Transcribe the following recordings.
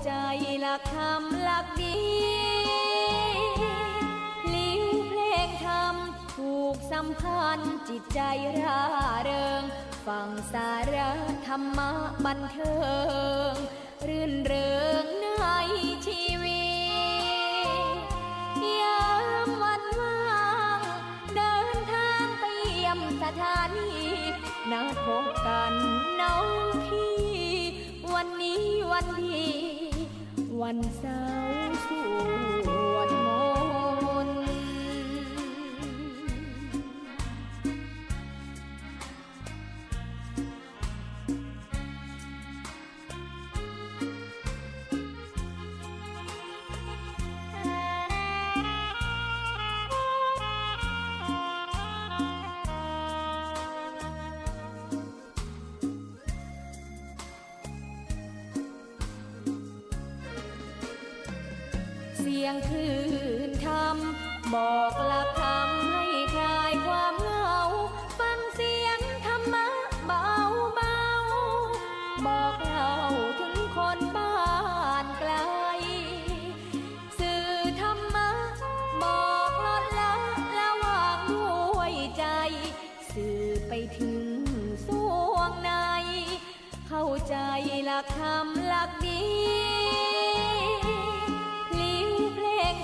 ใจหลักธรรมหลักดีลิ้วเพลงธรรมถูกสัมพันธ์จิตใจร่าเริงฟังสาระธรรมะบันเทิงรื่นเริงในชีวิตยามวันว่างเดินทางไปเยี่ยมสถานีนัดพบกันน้องพี่วันนี้วันดีวันเสาร์สวดมนต์เสียงคลื่นธรรมบอกหลักธรรมให้คลายความเหงาฟังเสียงธรรมะเบาเบาบอกเล่าถึงคนบ้านไกลสื่อธรรมะบอกลดละวางด้วยใจสื่อไปถึงสวงในเข้าใจหลักธรรมหลักดี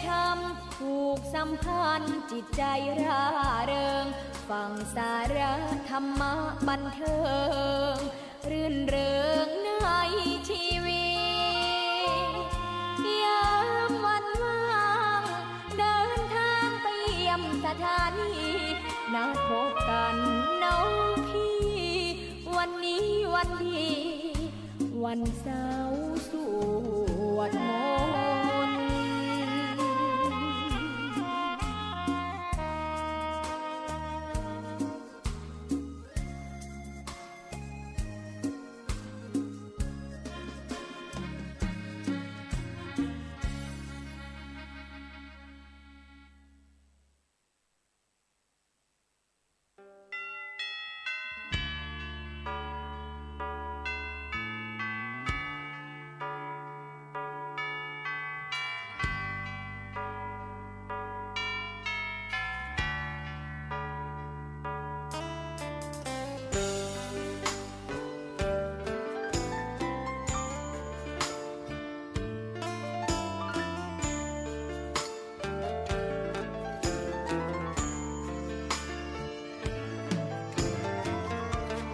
ธรรมถูกสัมพันธ์จิตใจร่าเริงฟังสาระธรรมะบันเทิงรื่นเริงในชีวิตยามวันว่างเดินทางไปเยี่ยมสถานีนัดพบกันน้องพี่วันนี้วันดีวันเสาร์สวดมนต์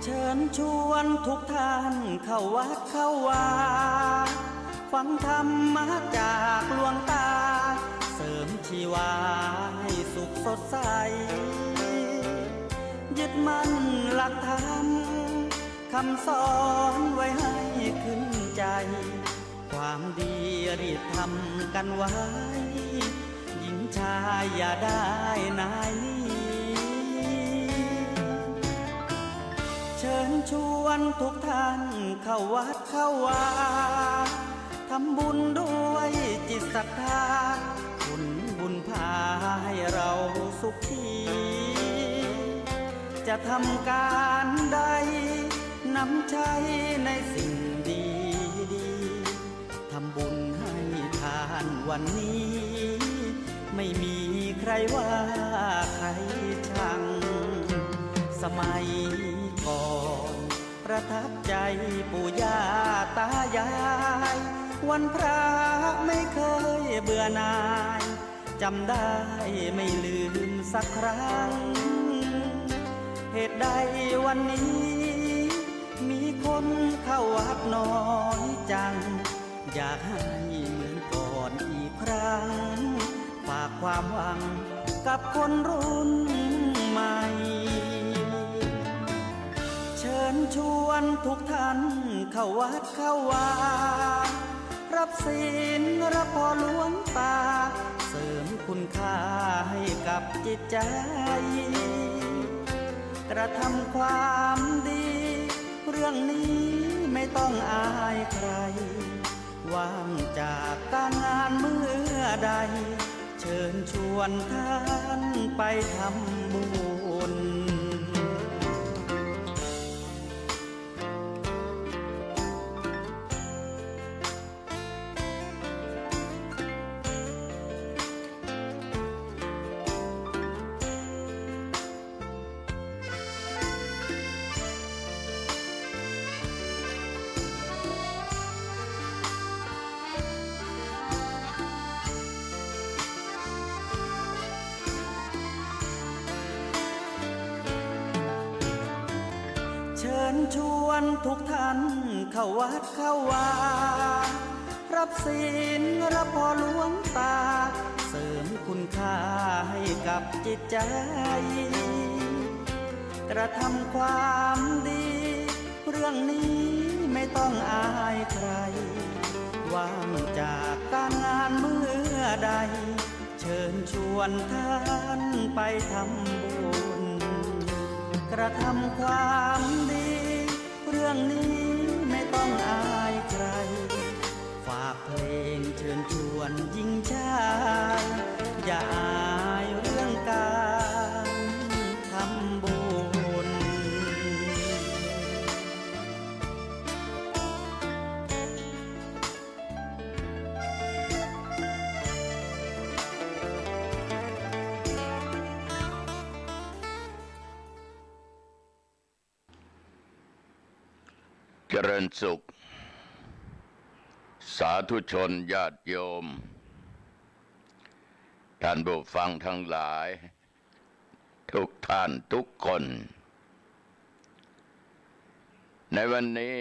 เชิญชวนทุกท่านเข้าวัดเข้าวาฟังธรรมะจากหลวงตาเสริมชีวาให้สุขสดใสยึดมั่นหลักธรรมคำสอนไว้ให้ขึ้นใจความดีรีบทำกันไว้หญิงชายอย่าได้นายนี้เชิญชวนทุกท่านเข้าวัดเข้าวาทำบุญด้วยจิตศรัทธาบุญพาให้เราสุขีจะทำการใดนำใช้ในสิ่งดีทำบุญให้ทานวันนี้ไม่มีใครว่าใครชังสมัยก่อนประทับใจปู่ย่าตายายวันพระไม่เคยเบื่อหน่ายจำได้ไม่ลืมสักครั้งเหตุใดวันนี้มีคนเข้าวัดน้อยจังอยากให้เหมือนก่อนอีกครั้งฝากความหวังกับคนรุ่นใหม่เชิญชวนทุกท่านเข้าวัดเข้าวารับศีลรับพรหลวงตาเสริมคุณค่าให้กับจิตใจกระทำความดีเรื่องนี้ไม่ต้องอายใครว่างจากการงานเมื่อใดเชิญชวนท่านไปทำบุญ เ ทุกท่านเข้าวัดเข้าวารับศีลรับพรหลวงตาเสริมคุณค่าให้กับจิตใจกระทำความดีเรื่องนี้ไม่ต้องอายใครว่างจากการงานเมื่อใดเชิญชวนท่านไปทำบุญกระทำความดีเรื่องนี้ไม่ต้องอายใครฝากเพลงเชิญชวนหญิงชายอย่าอายเรื่องการทำบุญ เจริญสุขสาธุชนญาติโยมท่านผู้ฟังทั้งหลายทุกท่านทุกคนในวันนี้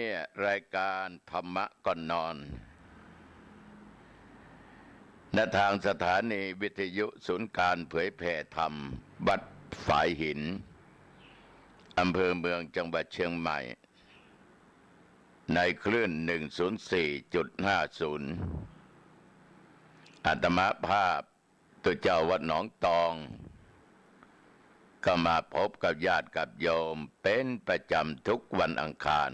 รายการธรรมะก่อนนอนณทางสถานีวิทยุศูนย์การเผยแผ่ธรรมวัดฝายหินอำเภอเมืองจังหวัดเชียงใหม่ในคลื่น 104.50 อาตมาภาพตัวเจ้าวัดหนองตองก็มาพบกับญาติกับโยมเป็นประจำทุกวันอังคาร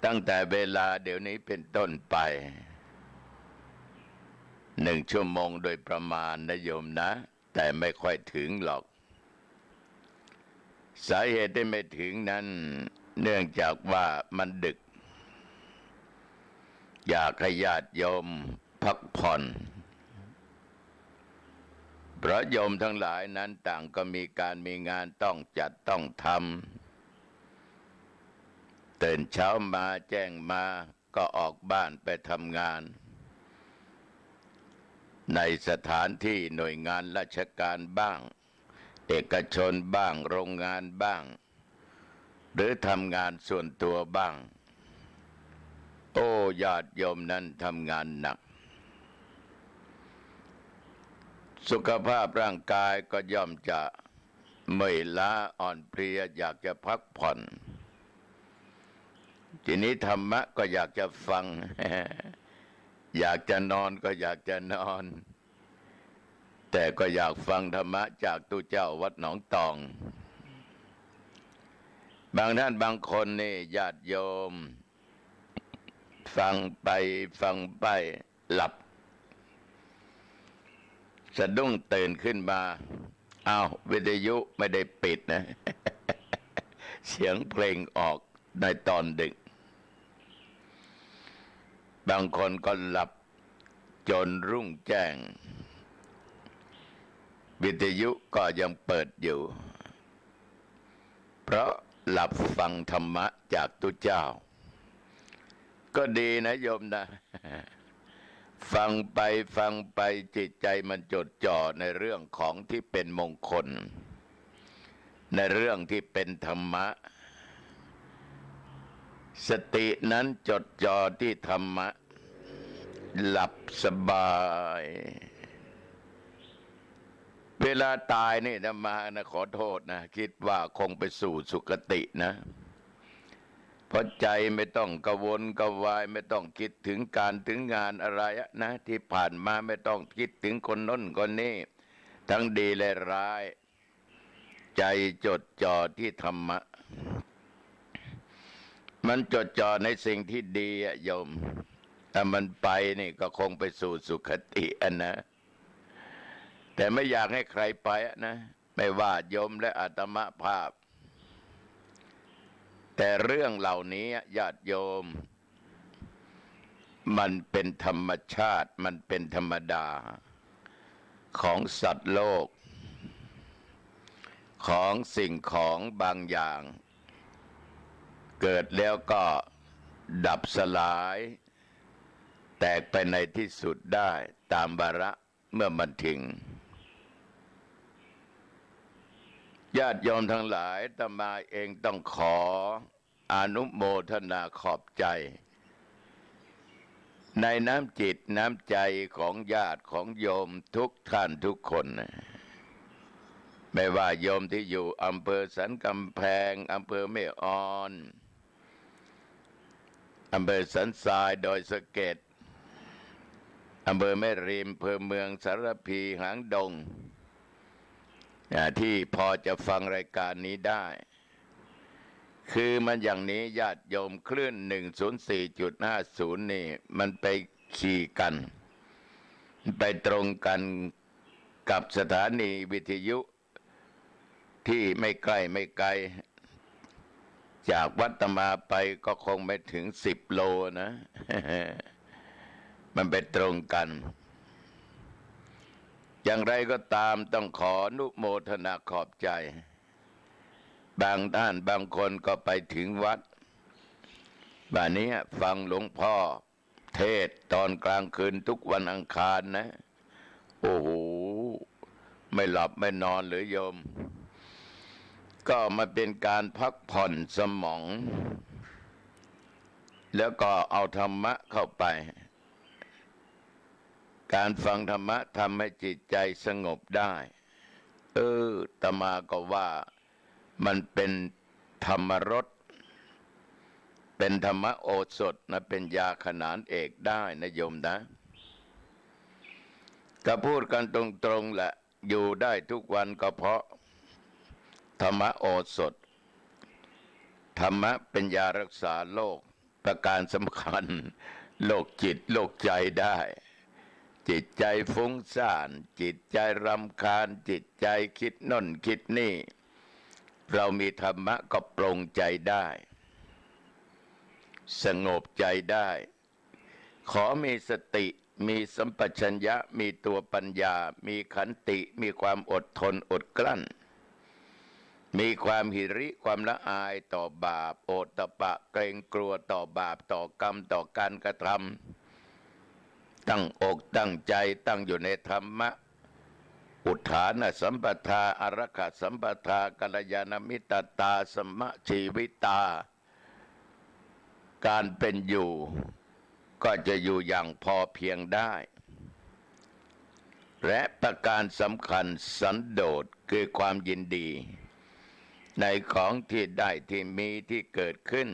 ตั้งแต่เวลาเดี๋ยวนี้เป็นต้นไป1 ชั่วโมงโดยประมาณนะโยมนะแต่ไม่ค่อยถึงหรอกสาเหตุที่ไม่ถึงนั้นเนื่องจากว่ามันดึกอยากให้ญาติโยมพักผ่อนเพราะโยมทั้งหลายนั้นต่างก็มีการมีงานต้องจัดต้องทำตื่นเช้ามาแจ้งมาก็ออกบ้านไปทำงานในสถานที่หน่วยงานราชการบ้างเอกชนบ้างโรงงานบ้างหรือทำงานส่วนตัวบ้างโอ้ญาติโยมนั้นทำงานหนักสุขภาพร่างกายก็ย่อมจะเมื่อยล้าอ่อนเพลียอยากจะพักผ่อนทีนี้ธรรมะก็อยากจะฟัง อยากจะนอนก็อยากจะนอนแต่ก็อยากฟังธรรมะจากตุเจ้าวัดหนองตองบางท่านบางคนนี่ญาติโยมฟังไปฟังไปหลับสะดุ้งตื่นขึ้นมาอ้าววิทยุไม่ได้ปิดนะ เสียงเพลงออกในตอนดึกบางคนก็หลับจนรุ่งแจ้งวิทยุก็ยังเปิดอยู่เพราะหลับฟังธรรมะจากตุเจ้าก็ดีนะโยมนะ ฟังไปฟังไปจิตใจมันจดจ่อในเรื่องของที่เป็นมงคลในเรื่องที่เป็นธรรมะสตินั้นจดจ่อที่ธรรมะหลับสบายเวลาตายนี่นะมานะขอโทษนะคิดว่าคงไปสู่สุคตินะเพราะใจไม่ต้องกระวนกระวายไม่ต้องคิดถึงการถึงงานอะไรนะที่ผ่านมาไม่ต้องคิดถึงคนน้นคนนี้ทั้งดีและร้ายใจจดจ่อที่ธรรมะมันจดจ่อในสิ่งที่ดีอะโยมถ้ามันไปนี่ก็คงไปสู่สุคตินะแต่ไม่อยากให้ใครไปนะไม่ว่าโยมและอาตมาภาพแต่เรื่องเหล่านี้ญาติโยมมันเป็นธรรมชาติมันเป็นธรรมดาของสัตว์โลกของสิ่งของบางอย่างเกิดแล้วก็ดับสลายแตกไปในที่สุดได้ตามวาระเมื่อมันถึงญาติโยมทั้งหลายอาตมาเองต้องขอ อนุโมทนาขอบใจในน้ำจิตน้ำใจของญาติของโยมทุกท่านทุกคนนะไม่ว่าโยมที่อยู่อำเภอสันกำแพงอำเภอแม่ออนอำเภอสันทรายดอยสะเก็ดอำเภอแม่ริมอำเภอเมืองสารพีหางดงที่พอจะฟังรายการนี้ได้คือมันอย่างนี้ญาติโยมคลื่น 104.50 นี่มันไปขี่กันไปตรงกันกับสถานีวิทยุที่ไม่ใกล้ไม่ไกลจากวัดตมาไปก็คงไม่ถึง10 โลนะ มันไปตรงกันอย่างไรก็ตามต้องขออนุโมทนาขอบใจบางท่านบางคนก็ไปถึงวัดวันนี้ฟังหลวงพ่อเทศตอนกลางคืนทุกวันอังคารนะโอ้โหไม่หลับไม่นอนหรือโยมก็มาเป็นการพักผ่อนสมองแล้วก็เอาธรรมะเข้าไปการฟังธรรมะทำให้จิตใจสงบได้อาตมาก็ว่ามันเป็นธรรมรสเป็นธรรมโอสถนะเป็นยาขนานเอกได้นะโยมนะก็พูดกันตรงๆแหละอยู่ได้ทุกวันก็เพราะธรรมโอสถธรรมะเป็นยารักษาโรคประการสำคัญโรคจิตโรคใจได้จิตใจฟุ้งซ่านจิตใจรำคาญจิตใจคิดน่นคิดนี่เรามีธรรมะก็ปลงใจได้สงบใจได้ขอมีสติมีสัมปชัญญะมีตัวปัญญามีขันติมีความอดทนอดกลั้นมีความหิริความละอายต่อบาปโอตตัปปะเกรงกลัวต่อบาปต่อกรรมต่อการกระทำตั้งอกตั้งใจตั้งอยู่ในธรรมะอุทานสัมปทาอรคสัมปทากัลยาณมิตรตาสมะชีวิตาการเป็นอยู่ก็จะอยู่อย่างพอเพียงได้และประการสำคัญสันโดษคือความยินดีในของที่ได้ที่มีที่เกิดขึ้น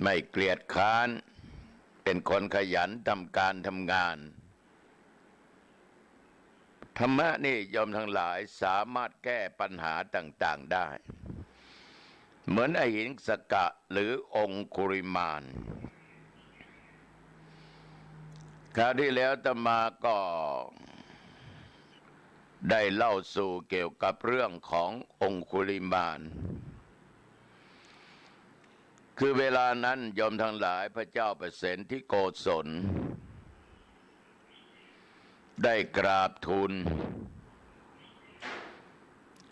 ไม่เกลียดค้านเป็นคนขยันทำการทำงานธรรมะนี่โยมทั้งหลายสามารถแก้ปัญหาต่างๆได้เหมือนอหิงสกะหรือองคุริมานคราวที่แล้วอาตมาก็ได้เล่าสู่เกี่ยวกับเรื่องขององคุลิมานคือเวลานั้นโยมทั้งหลายพระเจ้าประเสนที่โกศลได้กราบทูล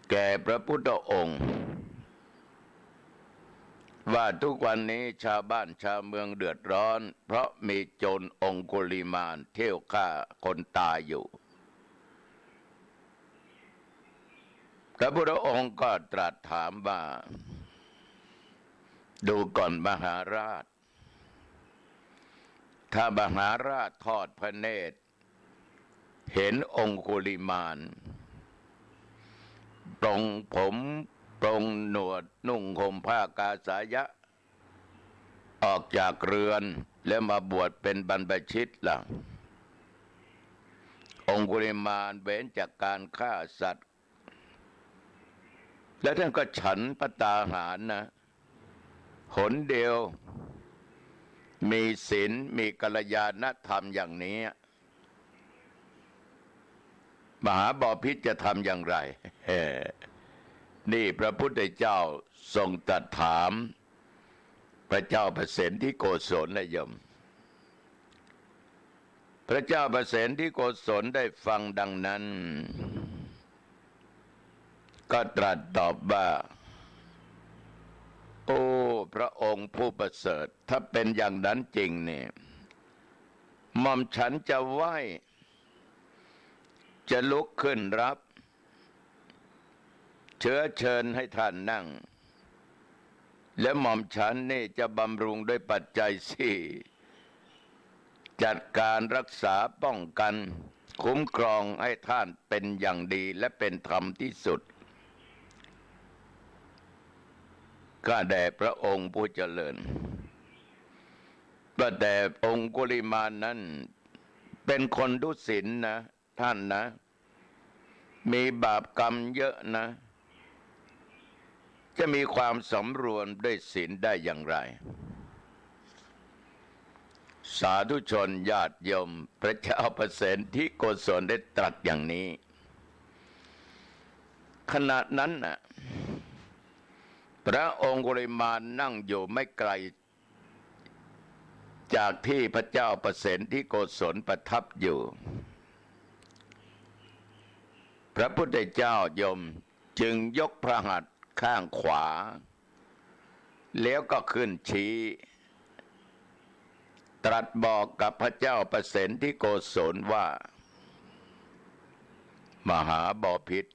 แก่พระพุทธองค์ว่าทุกวันนี้ชาวบ้านชาวเมืองเดือดร้อนเพราะมีโจรองคุลิมานเที่ยวฆ่าคนตายอยู่พระพุทธองค์ก็ตรัสถามว่าดูก่อนมหาราชถ้ามหาราชทอดพระเนตรเห็นองคุลิมานปรงผมปรงหนวดนุ่งห่มผ้ากาสายะออกจากเรือนแล้วมาบวชเป็นบรรพชิตล่ะองคุลิมานเว้นจากการฆ่าสัตว์และท่านก็ฉันพระตาหารนะหนเดียวมีศีลมีกัลยาณธรรมอย่างนี้มหาบพิตรจะทำอย่างไรนี่พระพุทธเจ้าทรงตรัสถามพระเจ้าประเสนที่โกศลนะโยมพระเจ้าประเสนที่โกศลได้ฟังดังนั้นก็ตรัสตอบว่าโอ้พระองค์ผู้ประเสริฐถ้าเป็นอย่างนั้นจริงเนี่ยหม่อมฉันจะไหว้จะลุกขึ้นรับเชิญให้ท่านนั่ง และหม่อมฉันนี่จะบำรุงด้วยปัจจัยสี่จัดการรักษาป้องกันคุ้มครองให้ท่านเป็นอย่างดีและเป็นธรรมที่สุดข้าแด่พระองค์ผู้เจริญก็แต่องค์กุลิมานนั้นเป็นคนทุศีลนะท่านนะมีบาปกรรมเยอะนะจะมีความสำรวมด้วยศีลได้อย่างไรสาธุชนญาติโยมพระเจ้าประเสนที่โกศลได้ตรัสอย่างนี้ขณะนั้นน่ะพระองค์กุลิมานนั่งอยู่ไม่ไกลจากที่พระเจ้าประเสนที่โกศลประทับอยู่พระพุทธเจ้ายมจึงยกพระหัตถ์ข้างขวาแล้วก็ขึ้นชี้ตรัสบอกกับพระเจ้าประเสนที่โกศลว่ามหาบพิตร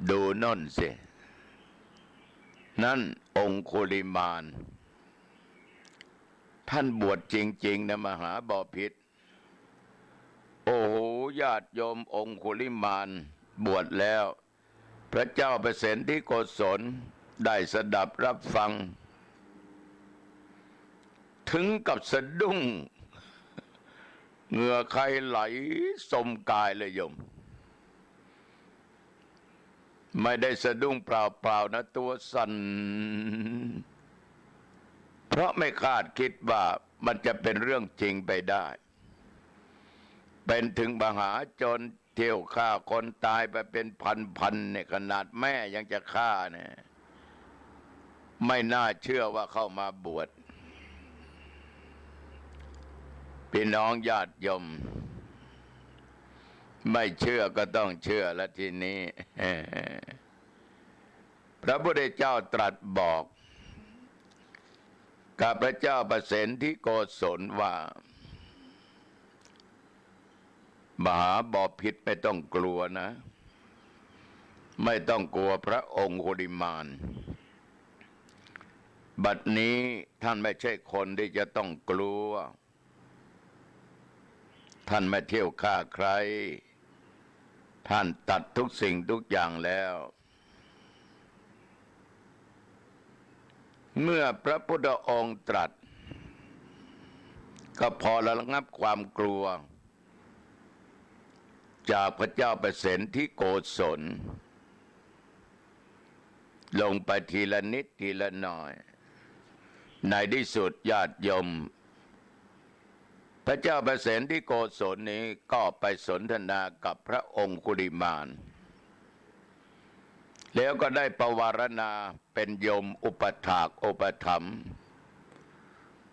ดูนั่นสินั่นองคุลิมานท่านบวชจริงๆนะมหาบพิตรโอ้โหญาติโยมองคุลิมานบวชแล้วพระเจ้าประเสนที่โกศลได้สดับรับฟังถึงกับสะดุ้งเหงื่อใครไหลสมกายเลยโยมไม่ได้สะดุ้งเปล่าๆนะตัวสั่นเพราะไม่คาดคิดว่ามันจะเป็นเรื่องจริงไปได้เป็นถึงมหาโจรเที่ยวฆ่าคนตายไปเป็นพันๆเนี่ยขนาดแม่ยังจะฆ่าเนี่ยไม่น่าเชื่อว่าเข้ามาบวชพี่น้องญาติโยมไม่เชื่อก็ต้องเชื่อแล้วทีนี้พระพุทธเจ้าตรัสบอกกับพระเจ้าประเสนที่โกศลว่ามหาบพิตรไม่ต้องกลัวนะไม่ต้องกลัวพระองค์กุลิมานบัดนี้ท่านไม่ใช่คนที่จะต้องกลัวท่านไม่เที่ยวฆ่าใครท่านตัดทุกสิ่งทุกอย่างแล้วเมื่อพระพุทธองค์ตรัสก็พอระงับความกลัวจากพระเจ้าประเสนที่โกศลลงไปทีละนิดทีละหน่อยในที่สุดญาติโยมพระเจ้าประเสนที่โกศลนี้ก็ไปสนทนากับพระองค์กุลิมานแล้วก็ได้ประวารณาเป็นโยมอุปถากอุปถัมภ์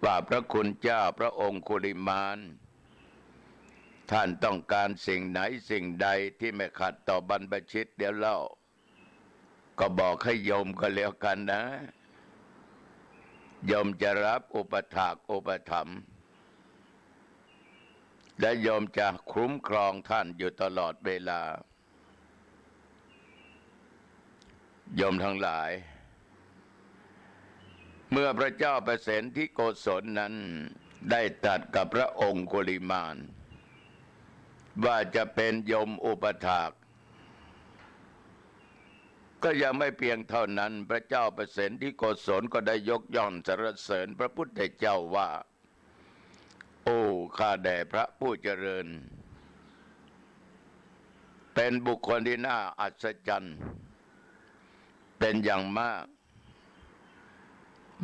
ว่าพระคุณเจ้าพระองค์กุลิมานท่านต้องการสิ่งไหนสิ่งใดที่ไม่ขัดต่อบรรพชิตเดี๋ยวเล่าก็บอกให้โยมก็แล้วกันนะโยมจะรับอุปถากอุปถัมภ์และโยมจะคุ้มครองท่านอยู่ตลอดเวลาโยมทั้งหลายเมื่อพระเจ้าประเสนที่โกศลนั้นได้ตรัสกับพระองค์กุลิมานว่าจะเป็นโยมอุปถากก็ยังไม่เพียงเท่านั้นพระเจ้าประเสนที่โกศลก็ได้ยกย่องสรรเสริญพระพุทธเจ้าว่าโอ้ข้าแด่พระผู้เจริญเป็นบุคคลที่น่าอัศจรรย์เป็นอย่างมาก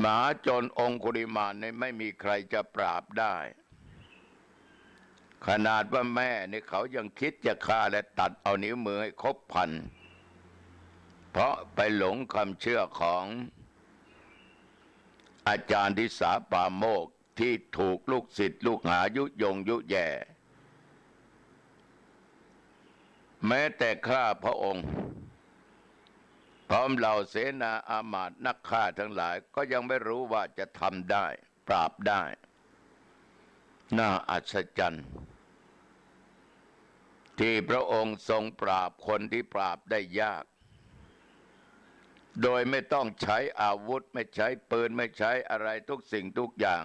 มหาโจรองคุลิมานเนี่ยไม่มีใครจะปราบได้ขนาดว่าแม่เนี่ยเขายังคิดจะฆ่าและตัดเอานิ้วมือให้ครบพันเพราะไปหลงคำเชื่อของอาจารย์ทิสาปาโมกข์ที่ถูกลูกศิษย์ลูกหายุยงยุแย่แม้แต่ข้าพระองค์พร้อมเหล่าเสนาอามาตย์นักฆ่าทั้งหลายก็ยังไม่รู้ว่าจะทำได้ปราบได้น่าอัศจรรย์ที่พระองค์ทรงปราบคนที่ปราบได้ยาก โดยไม่ต้องใช้อาวุธไม่ใช้ปืนไม่ใช้อะไรทุกสิ่งทุกอย่าง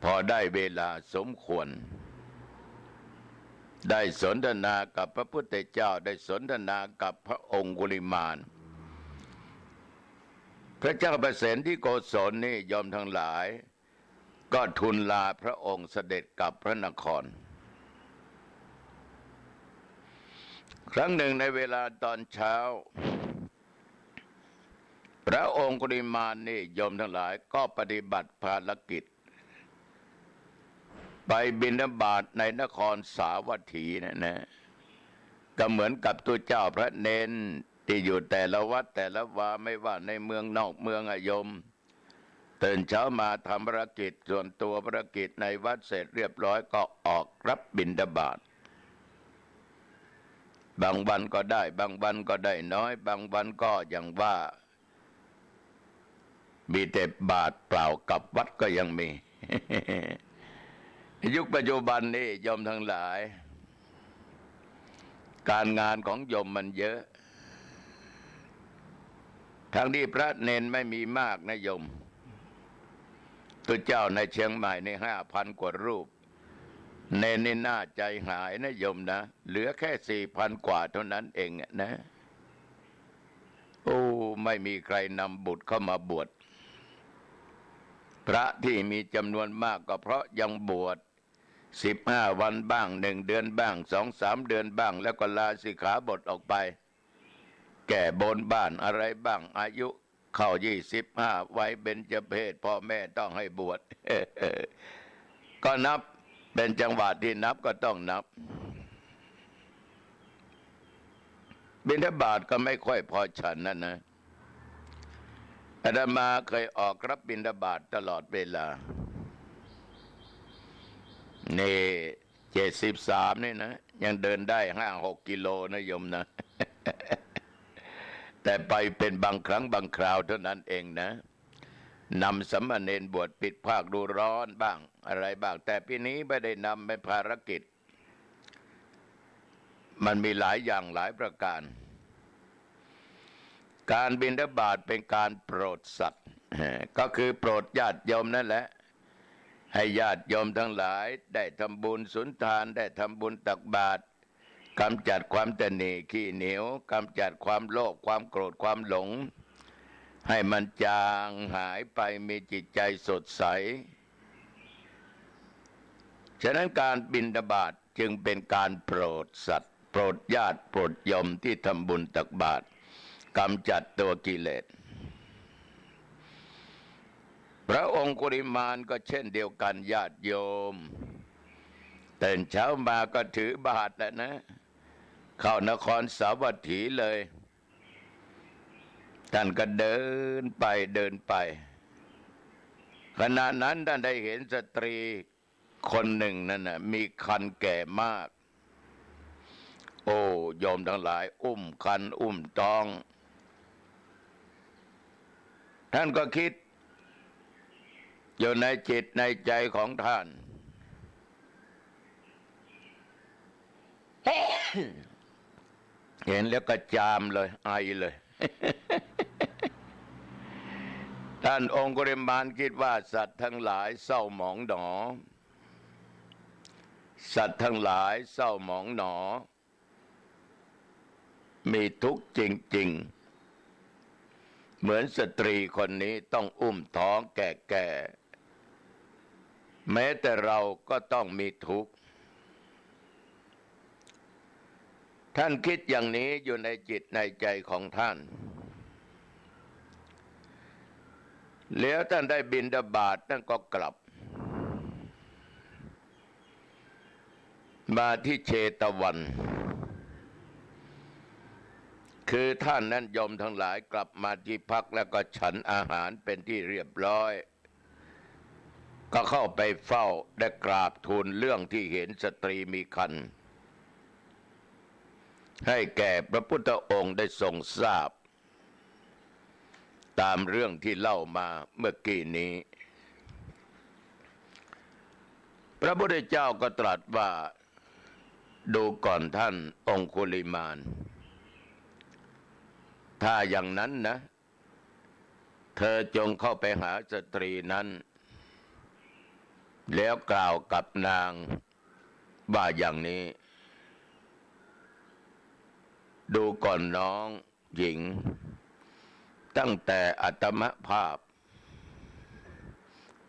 พอได้เวลาสมควรได้สนทนากับพระพุทธเจ้าได้สนทนากับพระองคุลิมานพระเจ้าประเสนที่โกศลนี่ยอมทั้งหลายก็ทูลลาพระองค์เสด็จกลับพระนครครั้งหนึ่งในเวลาตอนเช้าพระองคุลิมานนี่ยอมทั้งหลายก็ปฏิบัติภารกิจไปบิณฑบาตในนครสาวัตถีนะก็เหมือนกับตัวเจ้าพระเนนที่อยู่แต่ละวัดแต่ละวาไม่ว่าในเมืองนอกเมืองโยมตื่นเช้ามาทำภารกิจส่วนตัวภารกิจในวัดเสร็จเรียบร้อยก็ออกรับบิณฑบาตบางวันก็ได้บางวันก็ได้น้อยบางวันก็อย่างว่ามีแต่บาตรเปล่ากลับวัดก็ยังมี ยุคปัจจุบันนี้โยมทั้งหลายการงานของโยมมันเยอะทั้งที่พระเนนไม่มีมากนะโยมตัวเจ้าในเชียงใหม่ใน5,000 กว่ารูปเนนนี่น่าใจหายนะโยมนะเหลือแค่4,000 กว่าเท่านั้นเองนะโอ้ไม่มีใครนำบุตรเข้ามาบวชพระที่มีจำนวนมากก็เพราะยังบวช15 วันบ้าง1 เดือนบ้าง2-3 เดือนบ้างแล้วก็ลาสิกขาบทออกไปแก่บนบ้านอะไรบ้างอายุเข้า25ไว้เบญจเพสพ่อแม่ต้องให้บวช ก็นับเป็นจังหวะที่นับก็ต้องนับบิณฑบาตก็ไม่ค่อยพอฉันนั่นนะอาตมาเคยออกรับบิณฑบาตตลอดเวลานี่73นี่นะยังเดินได้5-6 กิโลนะโยมนะ แต่ไปเป็นบางครั้งบางคราวเท่านั้นเองนะนำสามเณรบวชปิดภาคดูร้อนบ้างอะไรบ้างแต่ปีนี้ไม่ได้นำเป็นภารกิจมันมีหลายอย่างหลายประการการบิณฑบาตเป็นการโปรดสัตว์ก็คือโปรดญาติโยมนั่นแหละให้ญาติโยมทั้งหลายได้ทำบุญสุนทานได้ทำบุญตักบาตรกำจัดความตนีขี้เหนียวกำจัดความโลภความโกรธความหลงให้มันจางหายไปมีจิตใจสดใสฉะนั้นการบิณฑบาตจึงเป็นการโปรดสัตว์โปรดญาติโปรดโยมที่ทำบุญตักบาตรกำจัดตัวกิเลสพระองคุลิมานก็เช่นเดียวกันญาติโยมตื่นเช้ามาก็ถือบาตรแล้วนะเข้านครสาวัตถีเลยท่านก็เดินไปเดินไปขณะนั้นท่านได้เห็นสตรีคนหนึ่งนั่นน่ะมีคันแก่มากโอ้โยมทั้งหลายอุ้มคันอุ้มท้องท่านก็คิดอยู่ในจิตในใจของท่าน เห็นแล้วก็จามเลยไอเลย ท่านองคุลิมานคิดว่าสัตว์ทั้งหลายเศร้าหมองหนอสัตว์ทั้งหลายเศร้าหมองหนอมีทุกข์จริงๆเหมือนสตรีคนนี้ต้องอุ้มท้องแก่ๆแม้แต่เราก็ต้องมีทุกข์ท่านคิดอย่างนี้อยู่ในจิตในใจของท่านแล้วท่านได้บิณฑบาตท่านก็กลับมาที่เชตวัน คือท่านนั้นโยมทั้งหลายกลับมาที่พักแล้วก็ฉันอาหารเป็นที่เรียบร้อยก็เข้าไปเฝ้าได้กราบทูลเรื่องที่เห็นสตรีมีครรภ์ให้แก่พระพุทธองค์ได้ทรงทราบตามเรื่องที่เล่ามาเมื่อกี้นี้พระพุทธเจ้าก็ตรัสว่าดูก่อนท่านองคุลิมาน ถ้าอย่างนั้นนะ เธอจงเข้าไปหาสตรีนั้น แล้วกล่าวกับนางว่าอย่างนี้ ดูก่อนน้องหญิง ตั้งแต่อาตมภาพ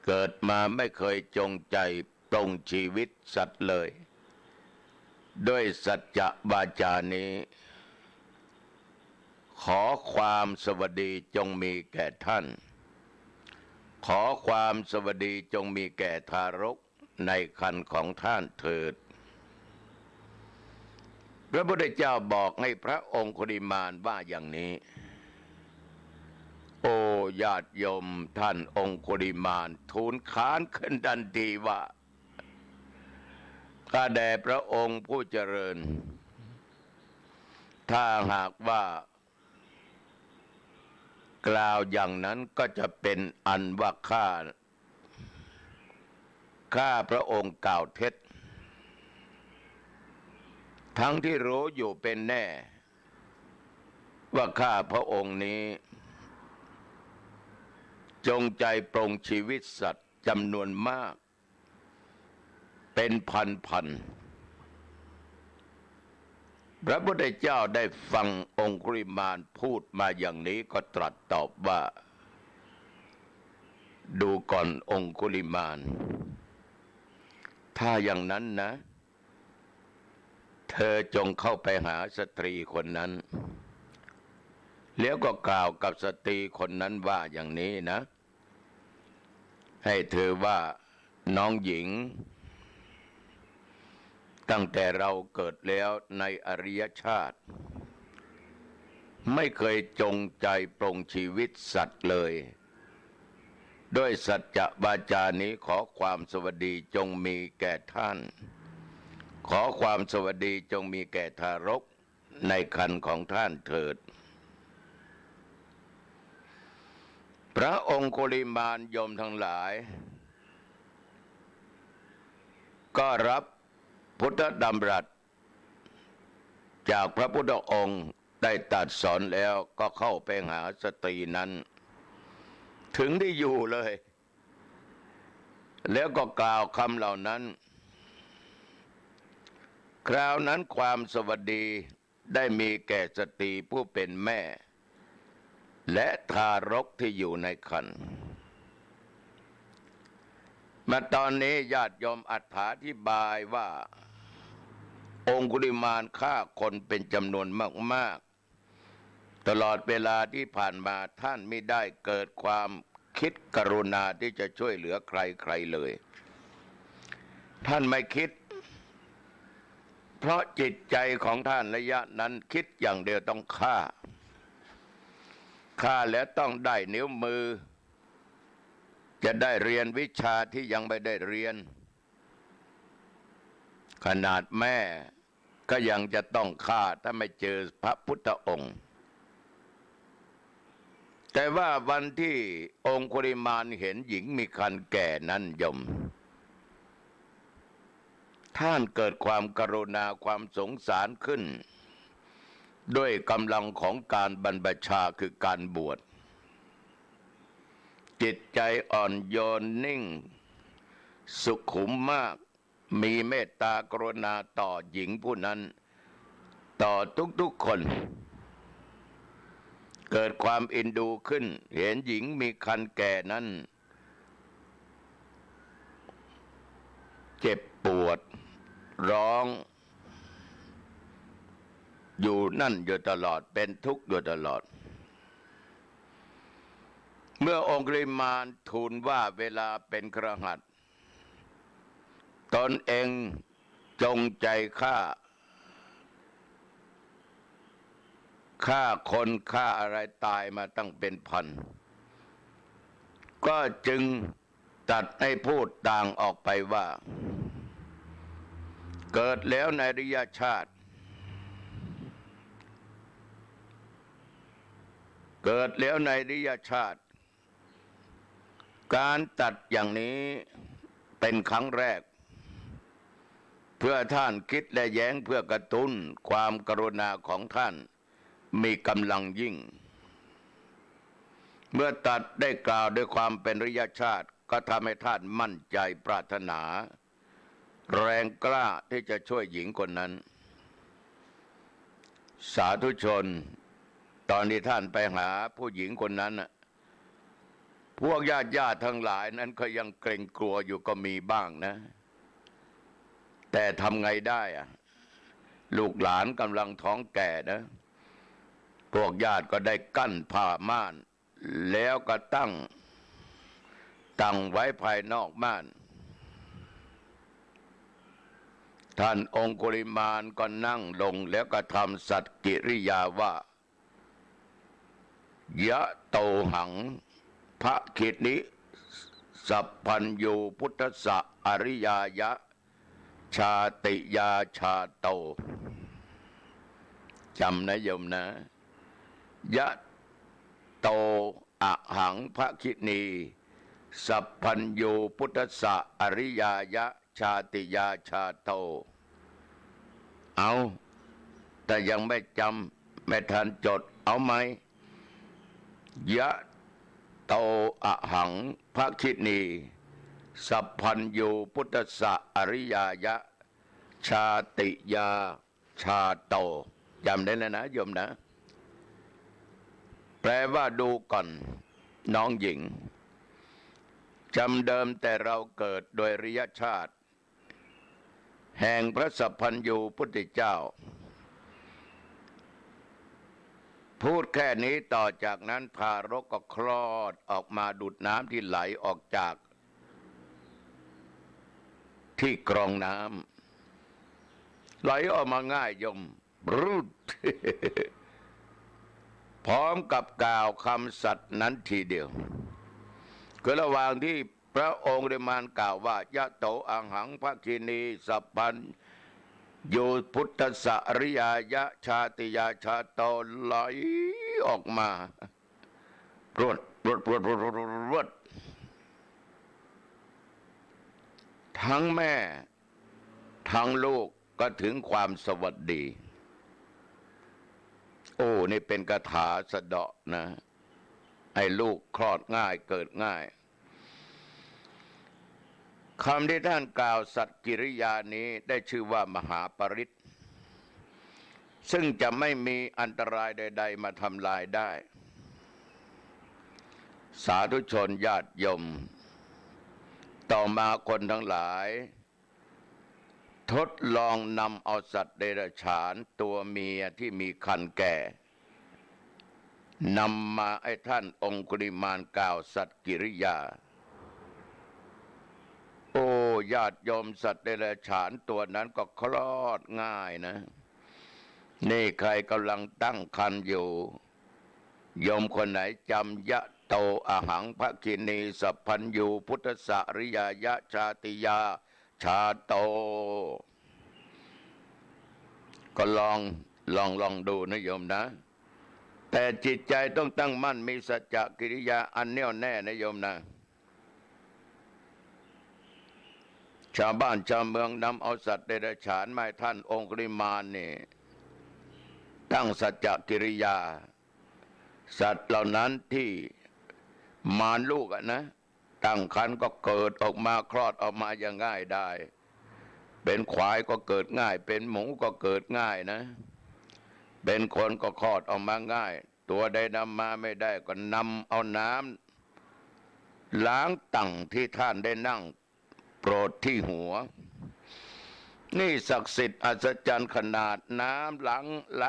เกิดมาไม่เคยจงใจปรงชีวิตสัตว์เลย ด้วยสัจจะวาจานี้ ขอความสวัสดีจงมีแก่ท่าน ขอความสวัสดีจงมีแก่ทารกในครรภ์ของท่านเถิด พระพุทธเจ้าบอกให้พระองคุลิมานว่าอย่างนี้ โอ้ญาติโยมท่านองคุลิมานทูลค้านขึ้นทันทีว่าข้าแด่พระองค์ผู้เจริญ ถ้าหากว่ากล่าวอย่างนั้นก็จะเป็นอันว่าข้าพระองค์กล่าวเท็จ ทั้งที่รู้อยู่เป็นแน่ว่าข้าพระองค์นี้จงใจปรงชีวิตสัตว์จำนวนมากเป็นพันพระพุทธเจ้าได้ฟังองคุลิมานพูดมาอย่างนี้ก็ตรัสตอบว่าดูก่อนองคุลิมานถ้าอย่างนั้นนะ เธอจงเข้าไปหาสตรีคนนั้นแล้วก็กล่าวกับสตรีคนนั้นว่าอย่างนี้นะ ให้เธอว่าน้องหญิงตั้งแต่เราเกิดแล้วในอริยชาติไม่เคยจงใจปรงชีวิตสัตว์เลยด้วยสัจจะวาจานี้ขอความสวัสดีจงมีแก่ท่านขอความสวัสดีจงมีแก่ทารกในครรภ์ของท่านเถิดพระองคุลิมานโยมทั้งหลายก็รับพุทธดำรัสจากพระพุทธองค์ได้ตรัสสอนแล้วก็เข้าไปหาสตรีนั้นถึงที่อยู่เลยแล้วก็กล่าวคำเหล่านั้นคราวนั้นความสวัสดีได้มีแก่สตรีผู้เป็นแม่และทารกที่อยู่ในครรภ์มาตอนนี้ญาติโยมอธิบายว่าองคุลิมานฆ่าคนเป็นจำนวนมากๆตลอดเวลาที่ผ่านมาท่านไม่ได้เกิดความคิดกรุณาที่จะช่วยเหลือใครๆเลยท่านไม่คิดเพราะจิตใจของท่านระยะนั้นคิดอย่างเดียวต้องฆ่าแล้วต้องได้นิ้วมือจะได้เรียนวิชาที่ยังไม่ได้เรียนขนาดแม่ก็ยังจะต้องฆ่าถ้าไม่เจอพระพุทธองค์แต่ว่าวันที่องคุลิมานเห็นหญิงมีครรภ์แก่นั้นโยมท่านเกิดความกรุณาความสงสารขึ้นด้วยกำลังของการบรรพชาคือการบวชจิตใจอ่อนโยนนิ่งสุขุมมากมีเมตตากรุณาต่อหญิงผู้นั้นต่อทุกๆคนเกิดความเอ็นดูขึ้นเห็นหญิงมีครรภ์แก่นั้นเจ็บปวดร้องอยู่นั่นอยู่ตลอดเป็นทุกข์อยู่ตลอดเมื่อองคุลิมานทูลว่าเวลาเป็นคฤหัสถ์ตนเองจงใจฆ่าคนฆ่าอะไรตายมาตั้งเป็นพันก็จึงตัดให้พูดต่างออกไปว่าเกิดแล้วในอริยชาติการตัดอย่างนี้เป็นครั้งแรกเพื่อท่านคิดและแย้งเพื่อกระตุ้นความกรุณาของท่าน มีกำลังยิ่ง เมื่อตัดได้กล่าวด้วยความเป็นริยชาติก็ทำให้ท่านมั่นใจปรารถนา แรงกล้าที่จะช่วยหญิงคนนั้น สาธุชนตอนที่ท่านไปหาผู้หญิงคนนั้นพวกญาติทั้งหลายนั้นก็ยังเกรงกลัวอยู่ก็มีบ้างนะ แต่ทำไงได้ลูกหลานกำลังท้องแก่นะพวกญาติก็ได้กั้นผ้าม่านแล้วก็ตั้งไว้ภายนอกม่านท่านองคุลิมานก็นั่งลงแล้วก็ทำสัตกิริยาว่ายะโตหังพระคิดนิสัพพัญญูพุทธะอริยายะชาติยาชาโตจำนะโยมนะยะโตอะหังพระคินีสัพพัญญูพุทธะอริยายะชาติยาชาโตเอาแต่ยังไม่จำไม่ทันจดเอาไหมยะโตอะหังพระคินีสัพพัญญูพุทธะอริยายะชาติยาชาโตจำได้แล้วนะโยมนะแปลว่าดูก่อนน้องหญิงจำเดิมแต่เราเกิดโดยริยชาติแห่งพระสัพพัญญูพุทธเจ้าพูดแค่นี้ต่อจากนั้นทารกก็คลอดออกมาดุจน้ำที่ไหลออกจากที่กรองน้ำไหลออกมาง่ายยมรุด พร้อมกับกล่าวคำสัตย์นั้นทีเดียวคือระหว่างที่พระองค์ได้มากล่าวว่ายะโตอังหังภคินีสัพพัญญูพุทธะอริยายะชาติยาชาโตไหลออกมารวดทั้งแม่ทั้งลูกก็ถึงความสวัสดีโอ้นี่เป็นคาถาสะเดาะนะให้ลูกคลอดง่ายเกิดง่ายคำที่ท่านกล่าวสัตกิริยานี้ได้ชื่อว่ามหาปริตซึ่งจะไม่มีอันตรายใดๆมาทำลายได้สาธุชนญาติโยมต่อมาคนทั้งหลายทดลองนำเอาสัตว์เดรัจฉานตัวเมียที่มีครรภ์แก่นำมาให้ท่านองคุลิมานกล่าวสัตกิริยาโอ้ญาติโยมสัตว์เดรัจฉานตัวนั้นก็คลอดง่ายนะนี่ใครกำลังตั้งครรภ์อยู่โยมคนไหนจำยะโตอะหังภคินีสัพพัญญูพุทธะอริยายะชาติยาชาโตก็ลองดูนะโยมนะแต่จิตใจต้องตั้งมั่นมีสัจจกิริยาอันแน่วแน่นะโยมนะชาวบ้านชาวเมืองนำเอาสัตว์เดรัจฉานมาให้ท่านองคุลิมานนี่ตั้งสัจจกิริยาสัตว์เหล่านั้นที่มารลูกนะตั้งครรภ์ก็เกิดออกมาคลอดออกมาอย่างง่ายได้เป็นควายก็เกิดง่ายเป็นหมูก็เกิดง่ายนะเป็นคนก็คลอดออกมาง่ายตัวใดนำมาไม่ได้ก็นำเอาน้ำล้างตังที่ท่านได้นั่งโปรดที่หัวนี่ศักดิ์สิทธิ์อัศจรรย์ขนาดน้ำล้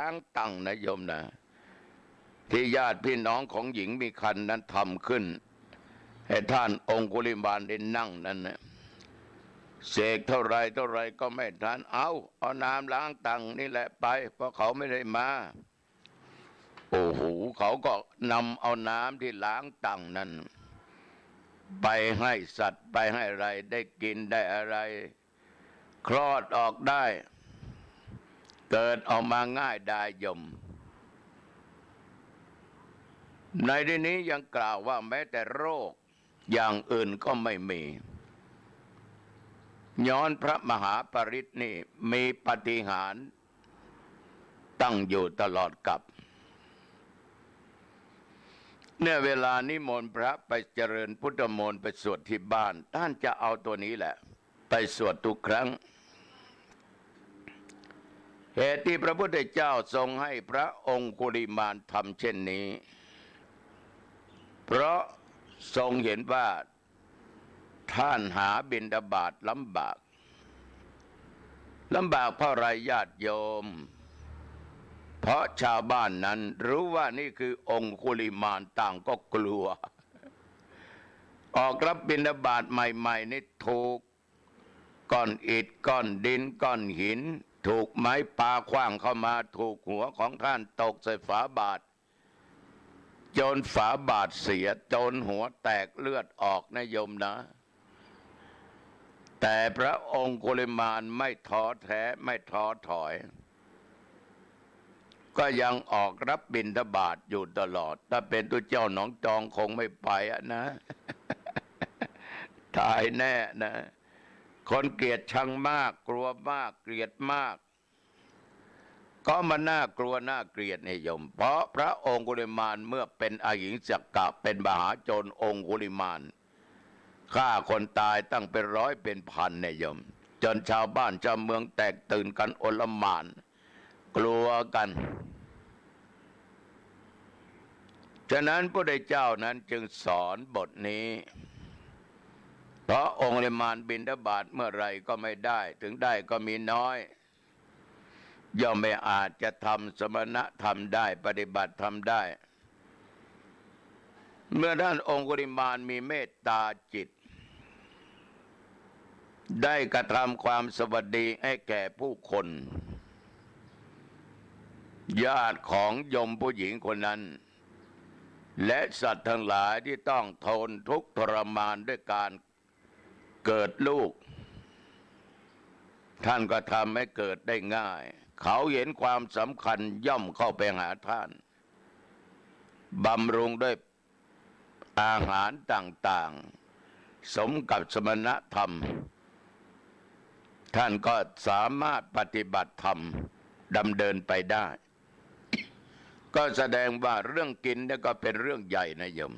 างตังนะโยมนะที่ญาติพี่น้องของหญิงมีคันนั้นทำขึ้นให้ท่านองคุลิมานได้นั่งนั้นนะเสกเท่าไรก็ไม่ทันเอาน้ำล้างตังนี่แหละไปเพราะเขาไม่ได้มาโอ้โหเขาก็นำเอาน้ำที่ล้างตังนั้นไปให้สัตว์ไปให้อะไรได้กินได้อะไรคลอดออกได้เกิดออกมาง่ายได้ยมในที่นี้ยังกล่าวว่าแม้แต่โรคอย่างอื่นก็ไม่มีย้อนพระมหาปริตนี่มีปาฏิหาริย์ตั้งอยู่ตลอดกับ เนี่ยเวลานิมนต์พระไปเจริญพุทธมนต์ไปสวดที่บ้านท่านจะเอาตัวนี้แหละไปสวดทุกครั้งเหตุที่พระพุทธเจ้าทรงให้พระองคุลิมานทำเช่นนี้เพราะทรงเห็นว่าท่านหาบิณฑบาตลำบากเพราะไรญาติโยมเพราะชาวบ้านนั้นรู้ว่านี่คือองคุลิมานต่างก็กลัวออกรับบิณฑบาตใหม่ๆนี่ถูกก้อนอิฐก้อนดินก้อนหินถูกไม้ปาขว้างเข้ามาถูกหัวของท่านตกใส่ฝาบาทจนฝาบาทเสียจนหัวแตกเลือดออกนะโยมนะแต่พระองคุลิมานไม่ท้อแท้ไม่ท้อถอยก็ยังออกรับบิณฑบาตอยู่ตลอดถ้าเป็นตัวเจ้าหนองจองคงไม่ไปอะนะ ตายแน่นะคนเกลียดชังมากกลัวมากเกลียดมากก็มันน่ากลัวน่าเกลียดนิยมเพราะพระองคุลิมานเมื่อเป็นอหิงสกะเป็นมหาโจรองคุลิมานฆ่าคนตายตั้งเป็นร้อยเป็นพันนิยมจนชาวบ้านชาวเมืองแตกตื่นกันโอลหม่านกลัวกันฉะนั้นพระพุทธเจ้านั้นจึงสอนบทนี้เพราะองคุลิมานบิณฑบาตเมื่อไรก็ไม่ได้ถึงได้ก็มีน้อยย่อมไม่อาจจะทำสมณธรรมได้ปฏิบัติธรรมได้เมื่อท่านองคุลิมานมีเมตตาจิตได้กระทำความสวัสดีให้แก่ผู้คนญาติของโยมผู้หญิงคนนั้นและสัตว์ทั้งหลายที่ต้องทนทุกข์ทรมานด้วยการเกิดลูกท่านก็ทำให้เกิดได้ง่ายเขาเห็นความสำคัญย่อมเข้าไปหาท่านบำรุงด้วยอาหารต่างๆสมกับสมณธรรมท่านก็สามารถปฏิบัติธรรมดำเนินไปได้ก็แสดงว่าเรื่องกินนี่ก็เป็นเรื่องใหญ่นะโยม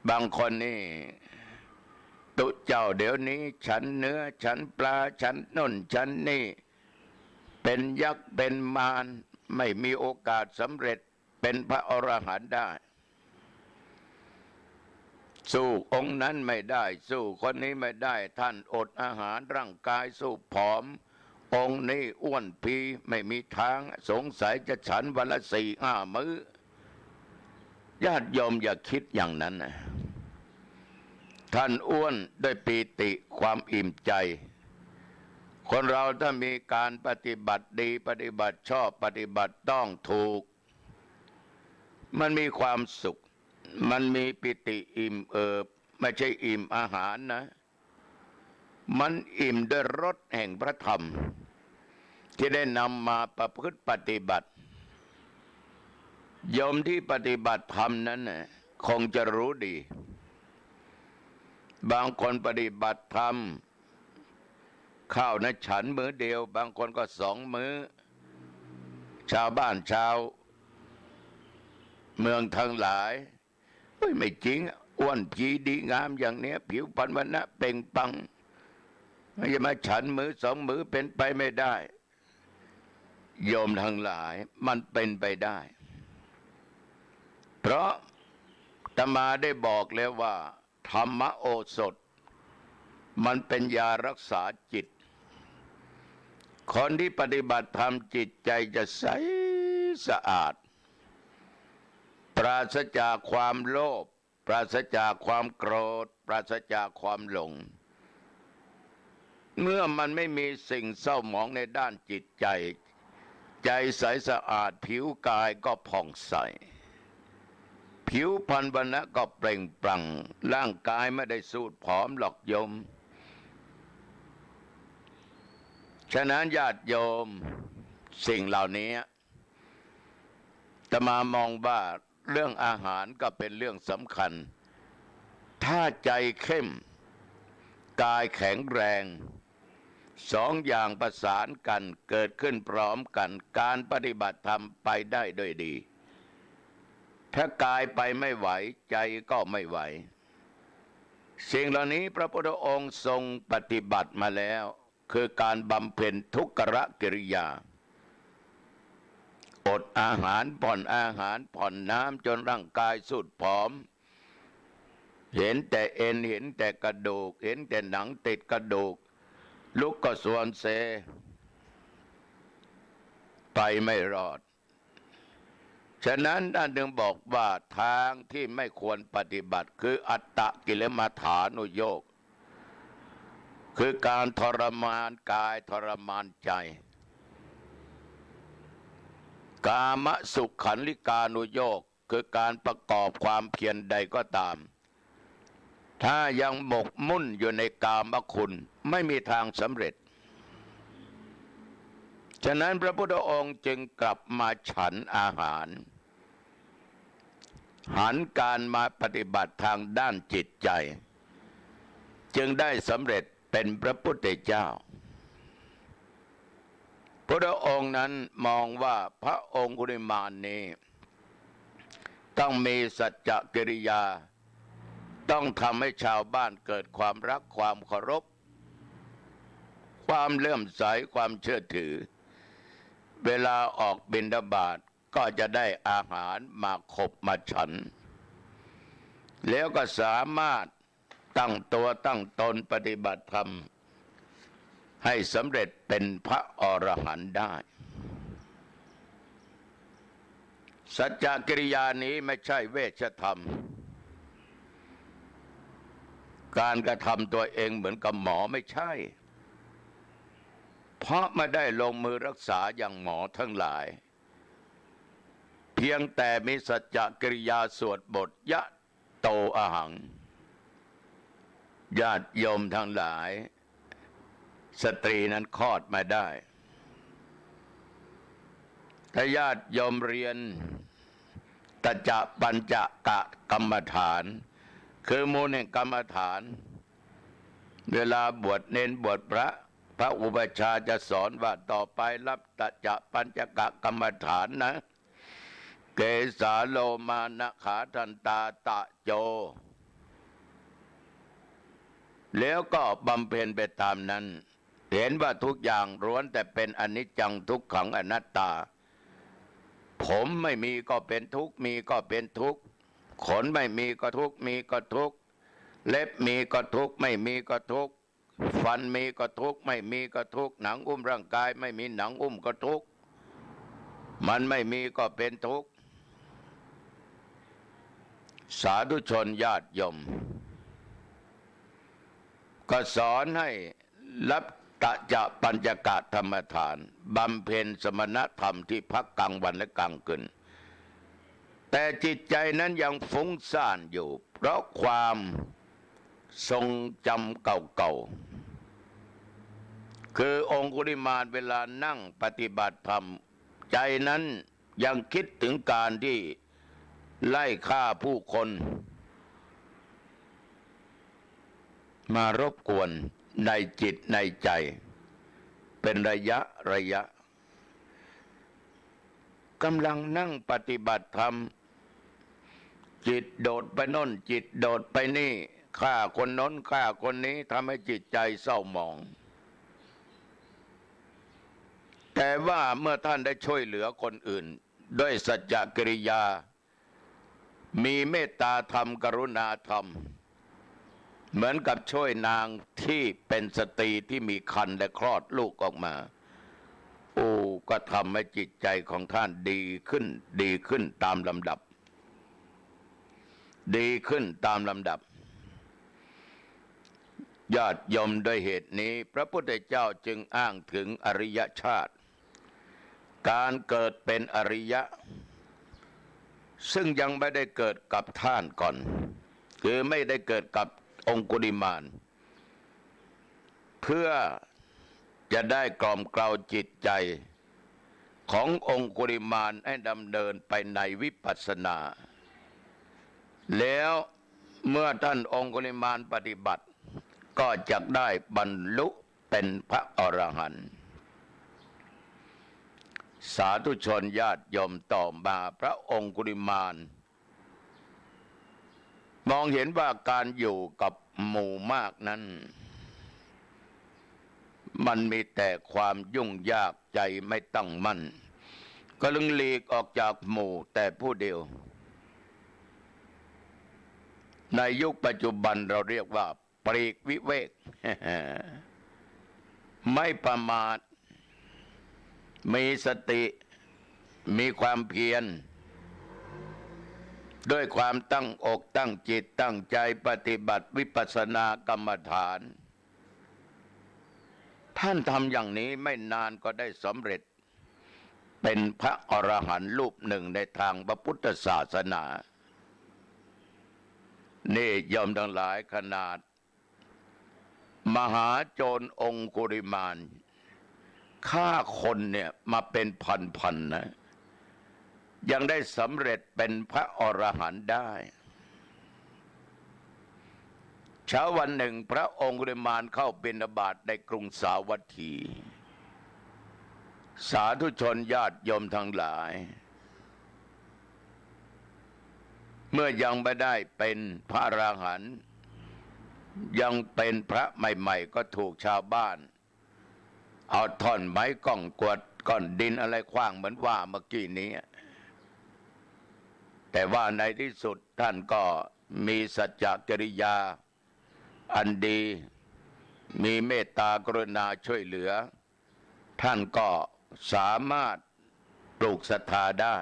บางคนนี่ตุเจ้าเดี๋ยวนี้ฉันเนื้อฉันปลาฉันน่นฉันนี่เป็นยักษ์เป็นมารไม่มีโอกาสสำเร็จเป็นพระอรหันต์ได้สู้องค์นั้นไม่ได้สู้คนนี้ไม่ได้ท่านอดอาหารร่างกายสู้ผอมองค์นี้อ้วนพีไม่มีทางสงสัยจะฉันวันละ4-5 มื้อญาติโยมอย่าคิดอย่างนั้นนะท่านอ้วนด้วยปีติความอิ่มใจคนเราถ้ามีการปฏิบัติดีปฏิบัติชอบปฏิบัติต้องถูกมันมีความสุขมันมีปิติอิ่มเอิบไม่ใช่อิ่มอาหารนะมันอิ่มด้วยรสแห่งพระธรรมที่ได้นำมาประพฤติปฏิบัติโยมที่ปฏิบัติธรรมนั้นน่ะคงจะรู้ดีบางคนปฏิบัติธรรมข้าวนะฉันมื้อเดียวบางคนก็2 มื้อชาวบ้านชาวเมืองทั้งหลายไม่จริงอ้วนพีดีงามอย่างเนี้ยผิวพรรณวรรณะเปล่งปลั่งไม่จะมาฉันมื้อ2 มื้อเป็นไปไม่ได้โยมทั้งหลายมันเป็นไปได้เพราะอาตมาได้บอกแล้วว่าธรรมโอสถมันเป็นยารักษาจิตคนที่ปฏิบัติธรรมจิตใจจะใสสะอาดปราศจากความโลภปราศจากความโกรธปราศจากความหลงเมื่อมันไม่มีสิ่งเศร้าหมองในด้านจิตใจใจใสสะอาดผิวกายก็ผ่องใสผิวพรรณวรรณะก็เปล่งปลั่งร่างกายไม่ได้สูดผอมหรอกโยมฉะนั้นญาติโยมสิ่งเหล่านี้จะมามองว่าเรื่องอาหารก็เป็นเรื่องสำคัญถ้าใจเข้มกายแข็งแรง2 อย่างประสานกันเกิดขึ้นพร้อมกันการปฏิบัติธรรมไปได้ด้วยดี ถ้ากายไปไม่ไหวใจก็ไม่ไหวสิ่งเหล่านี้พระพุทธองค์ทรงปฏิบัติมาแล้วคือการบำเพ็ญทุกขกิริยาอดอาหารผ่อนอาหารผ่อนน้ำจนร่างกายสุดผอมเห็นแต่เอ็นเห็นแต่กระดูกเห็นแต่หนังติดกระดูกลุกก็ส่วนเซไปไม่รอดฉะนั้นท่านจึงบอกว่าทางที่ไม่ควรปฏิบัติคืออัตตกิลมัฏฐานุโยคคือการทรมานกายทรมานใจกามสุขขันลิกานุโยคคือการประกอบความเพียรใดก็ตามถ้ายังหมกมุ่นอยู่ในกามคุณไม่มีทางสำเร็จฉะนั้นพระพุทธองค์จึงกลับมาฉันอาหารหันการมาปฏิบัติทางด้านจิตใจจึงได้สำเร็จเป็นพระพุทธเจ้าพระองค์นั้นมองว่าพระองคุลิมานนี้ต้องมีสัจจกิริยาต้องทำให้ชาวบ้านเกิดความรักความเคารพความเลื่อมใสความเชื่อถือเวลาออกบิณฑบาตก็จะได้อาหารมาขบมาฉันแล้วก็สามารถตั้งตัวตั้งตนปฏิบัติธรรมให้สำเร็จเป็นพระอรหันต์ได้สัจจกิริยานี้ไม่ใช่เวชธรรมการกระทำตัวเองเหมือนกับหมอไม่ใช่เพราะไม่ได้ลงมือรักษาอย่างหมอทั้งหลายเพียงแต่มีสัจจกิริยาสวดบทยะโตอะหังญาติโยมทั้งหลายสตรีนั้นคลอดมาได้ถ้าญาติโยมเรียนตจะปัญจกะกรรมฐานคือมูลแห่งกรรมฐานเวลาบวชเน้นบวชพระอุปัชฌาย์จะสอนว่าต่อไปรับตจะปัญจกะกรรมฐานนะเกสาโลมานะขาทันตาตะโจแล้วก็บำเพ็ญไปตามนั้นเห็นว่าทุกอย่างล้วนแต่เป็นอนิจจังทุกขังอนัตตาผมไม่มีก็เป็นทุกข์มีก็เป็นทุกข์ขนไม่มีก็ทุกข์มีก็ทุกข์เล็บมีก็ทุกข์ไม่มีก็ทุกข์ฟันมีก็ทุกข์ไม่มีก็ทุกข์หนังอุ้มร่างกายไม่มีหนังอุ้มก็ทุกข์มันไม่มีก็เป็นทุกข์สาธุชนญาติโยมก็สอนให้รับตจะปัญจกะธรรมฐานบำเพ็ญสมณธรรมที่พักกลางวันและกลางคืนแต่จิตใจนั้นยังฟุ้งซ่านอยู่เพราะความทรงจำเก่าๆคือองคุลิมานเวลานั่งปฏิบัติธรรมใจนั้นยังคิดถึงการที่ไล่ฆ่าผู้คนมารบกวนในจิตในใจเป็นระยะกำลังนั่งปฏิบัติธรรมจิตโดดไปโน่นจิตโดดไปนี่ฆ่าคนโน้นฆ่าคนนี้ทำให้จิตใจเศร้าหมองแต่ว่าเมื่อท่านได้ช่วยเหลือคนอื่นด้วยสัจจกิริยามีเมตตาธรรมกรุณาธรรมเหมือนกับช่วยนางที่เป็นสตรีที่มีครรภ์และคลอดลูกออกมาก็ทำให้จิตใจของท่านดีขึ้นตามลำดับดีขึ้นตามลำดับญาติโยมด้วยเหตุนี้พระพุทธเจ้าจึงอ้างถึงอริยชาติการเกิดเป็นอริยะซึ่งยังไม่ได้เกิดกับท่านก่อนคือไม่ได้เกิดกับองคุลิมานเพื่อจะได้กล่อมเกลาจิตใจขององคุลิมานให้ดำเนินไปในวิปัสสนาแล้วเมื่อท่านองคุลิมานปฏิบัติก็จะได้บรรลุเป็นพระอรหันต์สาธุชนญาติโยมต่อมาพระองคุลิมาน มองเห็นว่าการอยู่กับหมู่มากนั้นมันมีแต่ความยุ่งยากใจไม่ตั้งมั่นก็ลึงหลีกออกจากหมู่แต่ผู้เดียวในยุคปัจจุบันเราเรียกว่าปลีกวิเวก ไม่ประมาทมีสติมีความเพียรด้วยความตั้งอกตั้งจิตตั้งใจปฏิบัติวิปัสสนากรรมฐานท่านทำอย่างนี้ไม่นานก็ได้สำเร็จเป็นพระอรหันต์รูปหนึ่งในทางพระพุทธศาสนานี่ยอมทั้งหลายขนาดมหาโจรองคุริมานฆ่าคนเนี่ยมาเป็นพันๆนะยังได้สำเร็จเป็นพระอรหันต์ได้เช้าวันหนึ่งพระองคุริมานเข้าบิณฑบาตในกรุงสาวัตถี สาธุชนญาติโยมทั้งหลายเมื่อยังไม่ได้เป็นพระอรหันต์ยังเป็นพระใหม่ๆก็ถูกชาวบ้านเอาท่อนไม้ก้องกวดก้อนดินอะไรขว้างเหมือนว่าเมื่อกี้นี้แต่ว่าในที่สุดท่านก็มีสัจจจริยาอันดีมีเมตตากรุณาช่วยเหลือท่านก็สามารถปลูกศรัทธาได้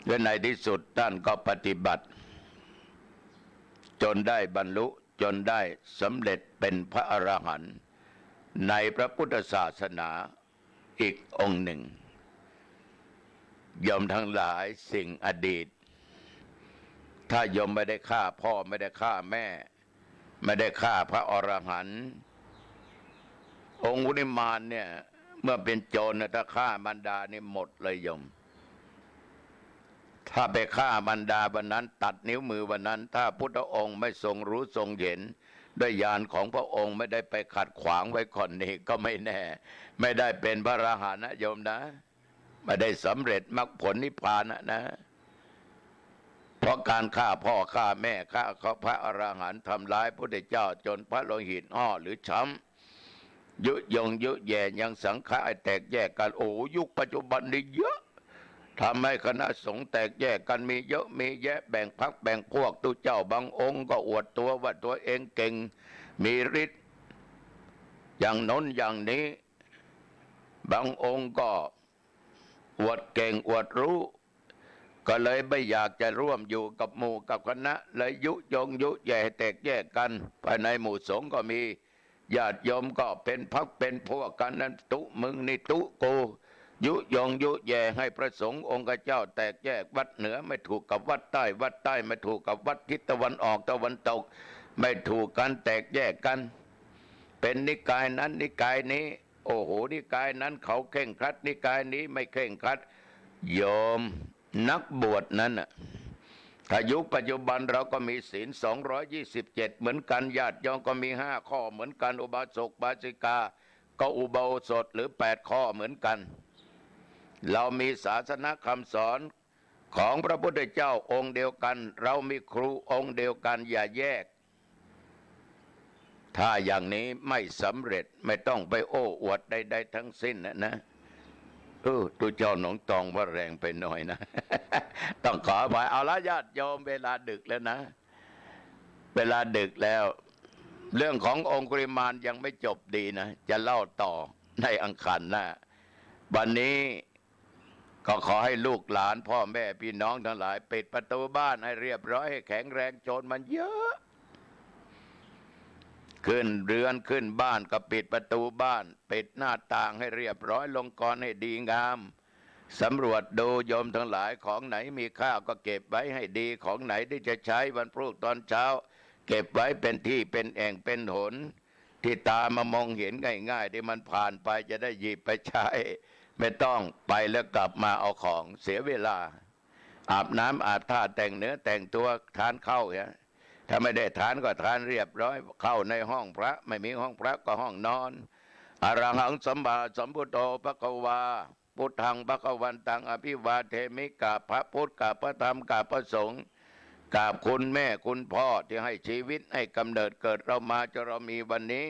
และในที่สุดท่านก็ปฏิบัติจนได้บรรลุจนได้สำเร็จเป็นพระอรหันต์ในพระพุทธศาสนาอีกองค์หนึ่งโยมทั้งหลายสิ่งอดีตถ้าโยมไม่ได้ฆ่าพ่อไม่ได้ฆ่าแม่ไม่ได้ฆ่าพระอรหันต์องค์อุนิมานเนี่ยเมื่อเป็นโจรถ้าฆ่ามารดานี่หมดเลยโยมถ้าไปฆ่ามารดาวันนั้นตัดนิ้วมือวันนั้นถ้าพุทธองค์ไม่ทรงรู้ทรงเห็นด้วยญาณของพระองค์ไม่ได้ไปขัดขวางไว้ก่อนนี้ก็ไม่แน่ไม่ได้เป็นพระอรหันต์นะโยมนะไม่ได้สำเร็จมรรคผลนิพพานนะเพราะการฆ่าพ่อฆ่าแม่ฆ่าเขาพระอรหันต์ทำร้ายพระพุทธเจ้าจนพระโลหิตห่อหรือช้ำยุยงยุแย่ยังสังฆะแตกแยกกันโอ้ยุคปัจจุบันนี่เยอะทำให้คณะสงฆ์แตกแยกกันมีเยอะมีแยะแบ่งพรรคแบ่งพวกตุเจ้าบางองค์ก็อวดตัวว่าตัวเองเก่งมีฤทธิ์อย่างน้นอย่างนี้บางองค์ก็อวดเก่งอวดรู้ก็เลยไม่อยากจะร่วมอยู่กับหมู่กับคณะเลยยุยงยุแย่แตกแยกกันภายในหมู่สงฆ์ก็มีญาติโยมก็เป็นพรรคเป็นพวกกันนั้นตุมึงนี่ตุกูยุยงยุแย่ให้พระสงฆ์องค์เจ้าแตกแยกวัดเหนือไม่ถูกกับวัดใต้วัดใต้ไม่ถูกกับวัดทิศตะวันออกตะวันตกไม่ถูกกันแตกแยกกันเป็นนิกายนั้นนิกายนี้โอ้โหนิกายนั้นเขาเคร่งครัดนิกายนี้ไม่เคร่งครัดโยมนักบวชนั้นน่ะถ้ายุคปัจจุบันเราก็มีศีล227เหมือนกันญาติโยมก็มี5ข้อเหมือนกันอุบาสกบาสิกาก็อุโบสถหรือ8ข้อเหมือนกันเรามีศาสนาคำสอนของพระพุทธเจ้าองค์เดียวกันเรามีครูองค์เดียวกันอย่าแยกถ้าอย่างนี้ไม่สำเร็จไม่ต้องไปโอ้อวดใดๆทั้งสิ้นนะตัวเจ้าหนองตองว่าแรงไปหน่อยนะ ต้องขออภัยเอาละญาติโยมเวลาดึกแล้วนะเวลาดึกแล้วเรื่องขององคุริมานยังไม่จบดีนะจะเล่าต่อในอังคารหน้าวันนี้ก็ขอให้ลูกหลานพ่อแม่พี่น้องทั้งหลายปิดประตูบ้านให้เรียบร้อยให้แข็งแรงโจรมันเยอะขึ้นเรือนขึ้นบ้านก็ปิดประตูบ้านปิดหน้าต่างให้เรียบร้อยลงกรให้ดีงามสำรวจดูโยมทั้งหลายของไหนมีค่าก็เก็บไว้ให้ดีของไหนที่จะใช้วันพรุ่งตอนเช้าเก็บไว้เป็นที่เป็นแอ่งเป็นหนที่ตามามองเห็นง่ายๆที่มันผ่านไปจะได้หยิบไปใช้ไม่ต้องไปแล้วกลับมาเอาของเสียเวลาอาบน้ำอาบท่าแต่งเนื้อแต่งตัวทานข้าวเนี่ยถ้าไม่ได้ทานก็ทานเรียบร้อยเข้าในห้องพระไม่มีห้องพระก็ห้องนอนอรหังสัมมาสัมพุทโธภควาพุทธังภควันตังอภิวาเทมิกาพระพุทธกาพระธรรมกาพระสงฆ์ กราบคุณแม่คุณพ่อที่ให้ชีวิตให้กำเนิดเกิดเรามาจนเรามีวันนี้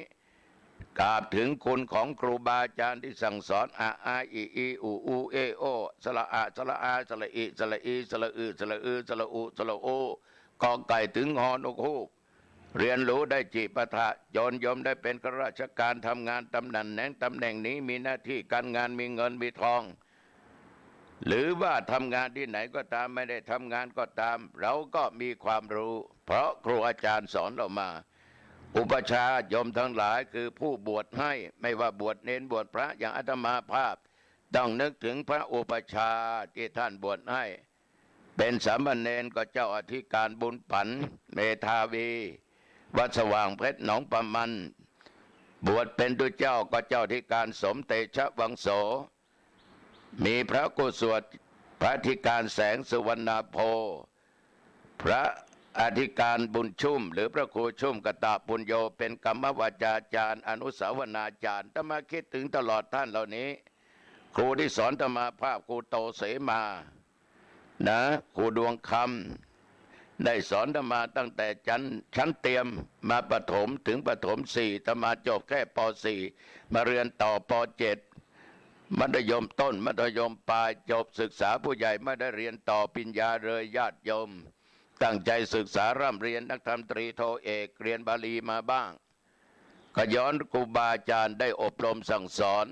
กราบถึงคุณของครูบาอาจารย์ที่สั่งสอนอาอีอีอูอูเอโอสละอาสละอาสละอิสละอีสละอือสละอือสละอูสละโอกอไก่ถึงฮอนกฮูกเรียนรู้ได้จิปะทะยนยมได้เป็นข้าราชการทำงานตำแหน่งนี้มีหน้าที่การงานมีเงินมีทอง หรือว่าทำงานที่ไหนก็ตามไม่ได้ทำงานก็ตาม เราก็มีความรู้ เพราะครูอาจารย์สอนเรามา อุปชฌาย์โยมทั้งหลายคือผู้บวชให้ไม่ว่าบวชเนนบวชพระอย่างอาตมาภาพต้องนึกถึงพระอุปชฌาย์ที่ท่านบวชให้ เป็นสามเณรก็เจ้าอธิการบุญผันเมธาวีวัดสว่างเพชรหนองประมันบวชเป็นตุเจ้าก็เจ้าอธิการสมเตชะวังโสมีพระกุศลพระอธิการแสงสุวรรณโพพระอธิการบุญชุ่มหรือพระครูชุ่มกตปุญโยเป็นกรรมวาจาจารย์อนุสาวนาจารย์ถ้ามาคิดถึงตลอดท่านเหล่านี้ครูที่สอนธรรมาภาพครูโตเสมานะครูดวงคำได้สอนธรรมาตั้งแต่ชั้นเตรียมมาประถมถึงประถม4ธรรมาจบแค่ป .4 มาเรียนต่อป .7 มัธยมต้นมัธยมปลายจบศึกษาผู้ใหญ่ไม่ได้เรียนต่อปริญญาเลยญาติโยมตั้งใจศึกษาร่ำเรียนนักธรรมตรีโทเอกเรียนบาลีมาบ้างก็ย้อนครูบาอาจารย์ได้อบรมสั่งสอน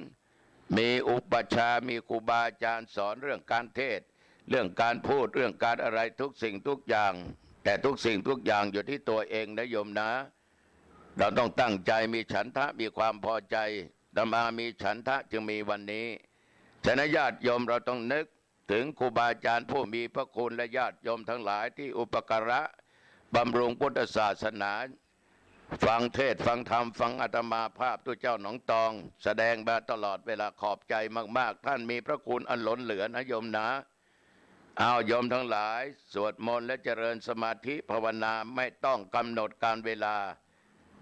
มีอุปชฌาย์มีครูบาอาจารย์สอนเรื่องการเทศน์เรื่องการพูดเรื่องการอะไรทุกสิ่งทุกอย่างแต่ทุกสิ่งทุกอย่างอยู่ที่ตัวเองนะโยมนะเราต้องตั้งใจมีฉันทะมีความพอใจธรรมามีฉันทะจึงมีวันนี้ฉะนั้นญาติโยมเราต้องนึกถึงครูบาอาจารย์ผู้มีพระคุณและญาติโยมทั้งหลายที่อุปการะบำรุงพุทธศาสนาฟังเทศฟังธรรมฟังอาตมาภาพตัวเจ้าหนองตองแสดงมาตลอดเวลาขอบใจมากๆท่านมีพระคุณอันล้นเหลือนะโยมนะเอาโยมทั้งหลายสวดมนต์และเจริญสมาธิภาวนาไม่ต้องกำหนดการเวลา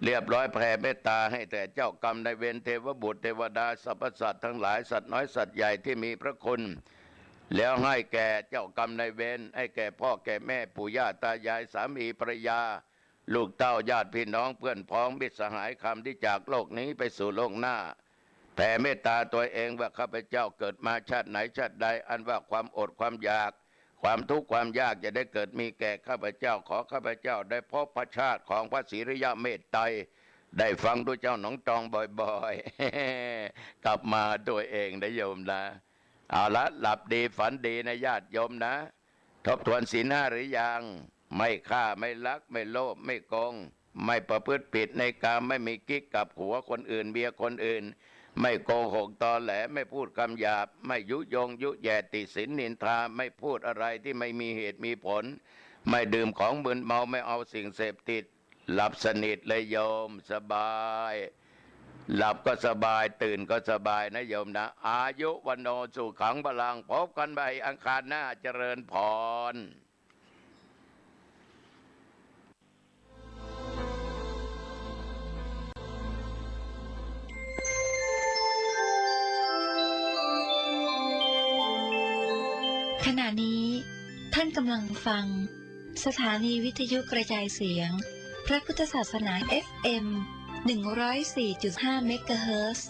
เรียบร้อยแผ่เมตตาให้แต่เจ้ากรรมนายเวรเทวบุตรเทวดาสรรพสัตว์ทั้งหลายสัตว์น้อยสัตว์ใหญ่ที่มีพระคุณแล้วให้แก่เจ้ากรรมนายเวรให้แก่พ่อแก่แม่ปู่ย่าตายายสามีภรรยาลูกเต้าญาติพี่น้องเพื่อนพ้องมิตรสหายคำที่จากโลกนี้ไปสู่โลกหน้าแผ่เมตตาตัวเองว่าข้าพเจ้าเกิดมาชาติไหนชาติใดอันว่าความอดความอยากความทุกข์ความยากจะได้เกิดมีแก่ข้าพเจ้าขอข้าพเจ้าได้พบพระชาติของพระศรีริยเมตไตรได้ฟังตัวเจ้าหนองตองบ่อยๆ กลับมาตัวเองนะโยมนะเอาละหลับดีฝันดีนะญาติโยมนะทบทวนศีล5หรือยังไม่ฆ่าไม่ลักไม่โลภไม่โกงไม่ประพฤติผิดในกามไม่มีกิ๊กกับผัวคนอื่นเมียคนอื่นไม่โกหกตอแหลไม่พูดคำหยาบไม่ยุยงยุแย่ติสินนินทาไม่พูดอะไรที่ไม่มีเหตุมีผลไม่ดื่มของมึนเมาไม่เอาสิ่งเสพติดหลับสนิทเลยโยมสบายหลับก็สบายตื่นก็สบายนะโยมนะอายุวันโนสุขังพลังพบกันใหม่อังคารหน้าเจริญพรขณะนี้ท่านกำลังฟังสถานีวิทยุกระจายเสียงพระพุทธศาสนา FM 104.5 เมกะเฮิรตซ์